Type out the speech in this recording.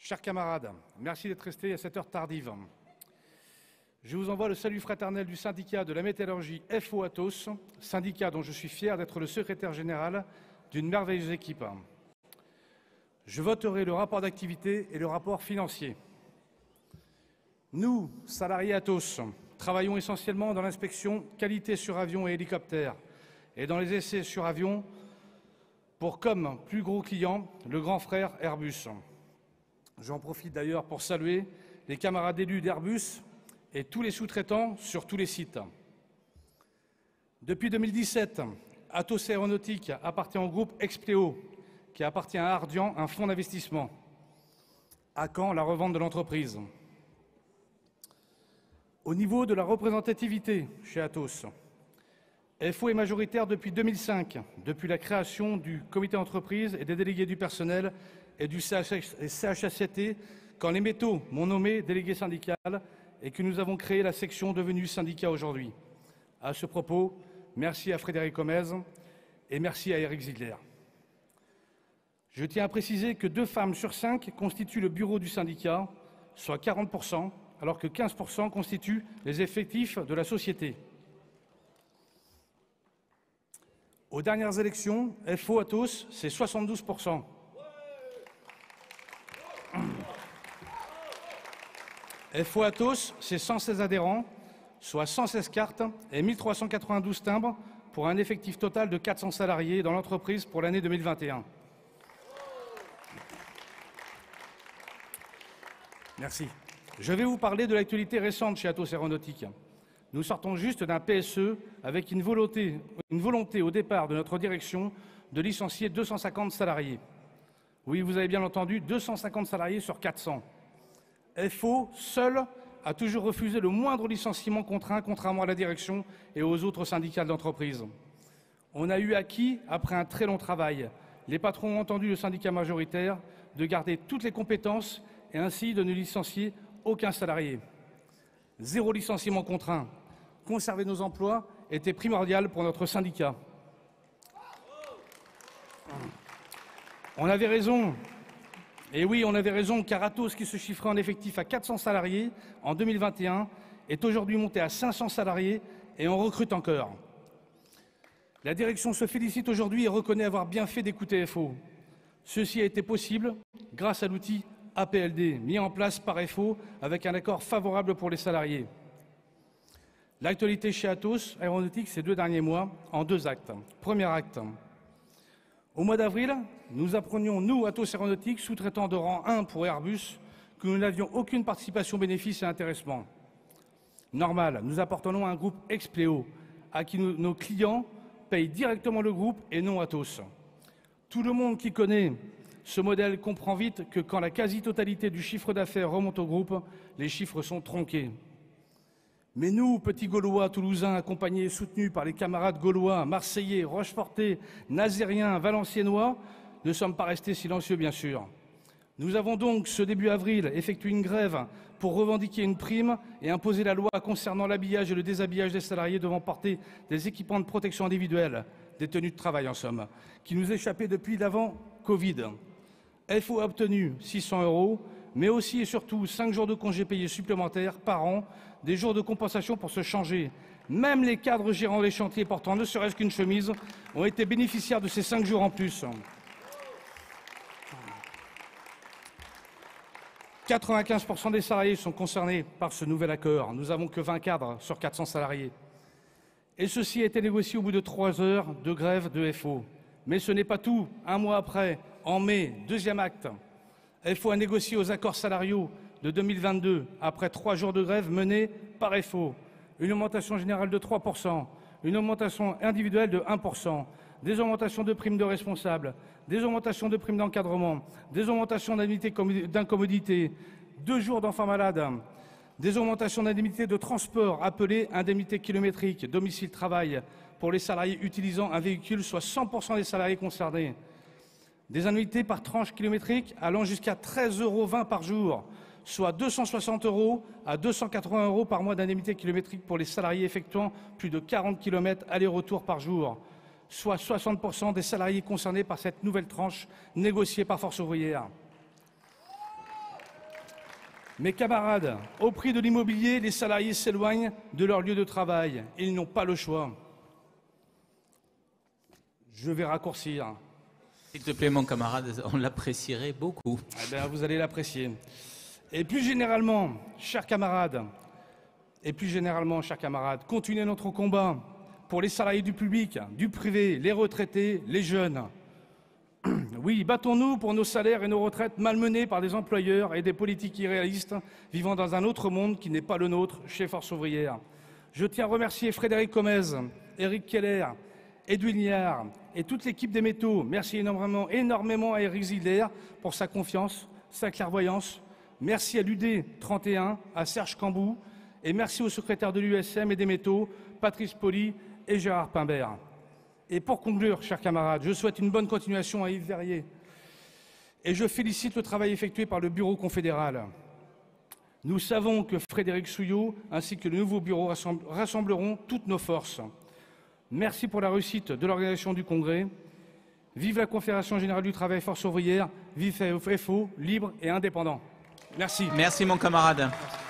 Chers camarades, merci d'être restés à cette heure tardive. Je vous envoie le salut fraternel du syndicat de la métallurgie FO Atos, syndicat dont je suis fier d'être le secrétaire général d'une merveilleuse équipe. Je voterai le rapport d'activité et le rapport financier. Nous, salariés Atos, travaillons essentiellement dans l'inspection qualité sur avion et hélicoptères et dans les essais sur avion pour comme plus gros client le grand frère Airbus. J'en profite d'ailleurs pour saluer les camarades élus d'Airbus et tous les sous-traitants sur tous les sites. Depuis 2017, Atos Aéronautique appartient au groupe Expléo, qui appartient à Ardian, un fonds d'investissement. À quand la revente de l'entreprise? Au niveau de la représentativité chez Atos, FO est majoritaire depuis 2005, depuis la création du comité d'entreprise et des délégués du personnel et du CHSCT, quand les métaux m'ont nommé délégué syndical et que nous avons créé la section devenue syndicat aujourd'hui. À ce propos, merci à Frédéric Gomez et merci à Eric Ziegler. Je tiens à préciser que 2 femmes sur 5 constituent le bureau du syndicat, soit 40%, alors que 15% constituent les effectifs de la société. Aux dernières élections, FO Atos, c'est 72%. FO Atos, c'est 116 adhérents, soit 116 cartes et 1392 timbres pour un effectif total de 400 salariés dans l'entreprise pour l'année 2021. Merci. Je vais vous parler de l'actualité récente chez Atos Aéronautique. Nous sortons juste d'un PSE avec une volonté au départ de notre direction de licencier 250 salariés. Oui, vous avez bien entendu, 250 salariés sur 400. FO, seul, a toujours refusé le moindre licenciement contraint, contrairement à la direction et aux autres syndicats d'entreprise. On a eu acquis, après un très long travail, les patrons ont entendu le syndicat majoritaire de garder toutes les compétences et ainsi de ne licencier aucun salarié. 0 licenciement contraint. Conserver nos emplois était primordial pour notre syndicat. On avait raison. Et oui, on avait raison, car Atos, qui se chiffrait en effectif à 400 salariés en 2021, est aujourd'hui monté à 500 salariés et on recrute encore. La direction se félicite aujourd'hui et reconnaît avoir bien fait d'écouter FO. Ceci a été possible grâce à l'outil APLD, mis en place par FO avec un accord favorable pour les salariés. L'actualité chez Atos Aéronautique ces 2 derniers mois, en 2 actes. Premier acte. Au mois d'avril, nous apprenions, nous, Atos Aéronautique, sous-traitants de rang 1 pour Airbus, que nous n'avions aucune participation bénéfice et intéressement. Normal, nous appartenons à un groupe Expléo, à qui nos clients payent directement le groupe et non Atos. Tout le monde qui connaît ce modèle comprend vite que quand la quasi-totalité du chiffre d'affaires remonte au groupe, les chiffres sont tronqués. Mais nous, petits Gaulois, Toulousains, accompagnés et soutenus par les camarades Gaulois, Marseillais, Rochefortais, Nazériens, Valenciennois, ne sommes pas restés silencieux, bien sûr. Nous avons donc, ce début avril, effectué une grève pour revendiquer une prime et imposer la loi concernant l'habillage et le déshabillage des salariés devant porter des équipements de protection individuelle, des tenues de travail en somme, qui nous échappaient depuis l'avant Covid. FO a obtenu 600 €, mais aussi et surtout 5 jours de congés payés supplémentaires par an, des jours de compensation pour se changer. Même les cadres gérant les chantiers portant ne serait-ce qu'une chemise ont été bénéficiaires de ces 5 jours en plus. 95% des salariés sont concernés par ce nouvel accord. Nous n'avons que 20 cadres sur 400 salariés. Et ceci a été négocié au bout de 3 heures de grève de FO. Mais ce n'est pas tout. Un mois après, en mai, 2e acte, FO a négocié aux accords salariaux de 2022, après 3 jours de grève menés par FO, une augmentation générale de 3%, une augmentation individuelle de 1%, des augmentations de primes de responsables, des augmentations de primes d'encadrement, des augmentations d'indemnités d'incommodité, 2 jours d'enfants malades, des augmentations d'indemnités de transport appelées indemnités kilométriques, domicile-travail, pour les salariés utilisant un véhicule, soit 100% des salariés concernés. Des indemnités par tranche kilométrique allant jusqu'à 13,20 € par jour, soit 260 € à 280 € par mois d'indemnité kilométrique pour les salariés effectuant plus de 40 km aller-retour par jour, soit 60% des salariés concernés par cette nouvelle tranche négociée par Force ouvrière. Mes camarades, au prix de l'immobilier, les salariés s'éloignent de leur lieu de travail. Ils n'ont pas le choix. Je vais raccourcir. S'il te plaît, mon camarade, on l'apprécierait beaucoup. Eh bien, vous allez l'apprécier. Et plus généralement, chers camarades, continuez notre combat pour les salariés du public, du privé, les retraités, les jeunes. Oui, battons-nous pour nos salaires et nos retraites malmenés par des employeurs et des politiques irréalistes vivant dans un autre monde qui n'est pas le nôtre chez Force ouvrière. Je tiens à remercier Frédéric Comez, Éric Keller, Edwin Liard et toute l'équipe des métaux. Merci énormément à Éric Zidler pour sa confiance, sa clairvoyance. Merci à l'UD 31, à Serge Cambou, et merci au secrétaire de l'USM et des métaux, Patrice Poli et Gérard Pimbert. Et pour conclure, chers camarades, je souhaite une bonne continuation à Yves Verrier. Et je félicite le travail effectué par le bureau confédéral. Nous savons que Frédéric Souillot ainsi que le nouveau bureau rassembleront toutes nos forces. Merci pour la réussite de l'organisation du Congrès. Vive la Confédération Générale du Travail Force Ouvrière, vive FO, libre et indépendant. Merci. Merci mon camarade. Merci.